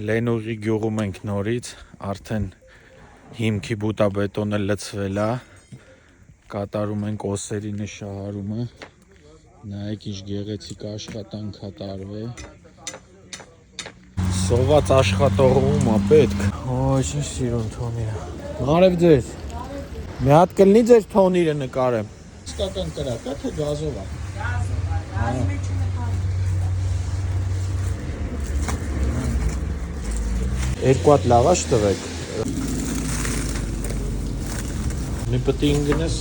Լենուղի գյուղում ենք նորից, արդեն հիմքի բուտաբետոնը լցվել է, կատարում ենք օսերի նշահարումը, նայեք ինչ գեղեցիկ աշխատանք է տարվել, սոված աշխատողում է պետք, ինչ սիրուն թոնիրը, բարև ձեզ, մի հատ կլինի ձեզ թոնիրը նկարեմ, իսկական կրակ է թե գազով է, երկու հատ լավաշ տվեք, մի պտի ինգնես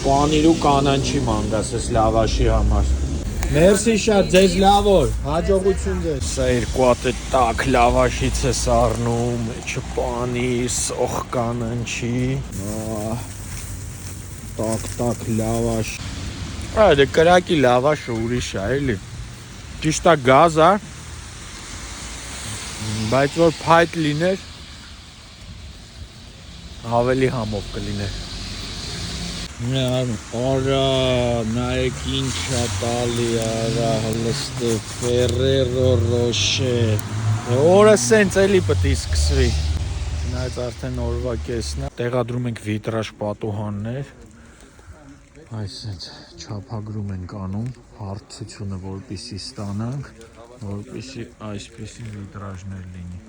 պանիր ու կանանչի մանգաս ես լավաշի համար, մերսի շատ, ձեզ լավ օր, հաջողություն ձեզ, սա երկու հատ է տակ լավաշից է սառնում, էչը պանիր, սոխ կանանչի, տակ լավաշ, դե կրակի լավաշը ուրիշ է, էլի, ճիշտ է գազ է, բայց որ փայտ լիներ, ավելի համով կլիներ, արա, նայեք ինչ է տալի, արա, հլստը, Ferrero Rocher, օրը սենց էլի պտի սկսվի, նայց արդեն օրվա կեսն է, տեղադրում ենք վիտրաժ պատուհաններ, այս սենց չափագրում ենք անում, հարթությունը որպիսի ստանանք, որպիսի այսպիսի վիտրաժներ լինի,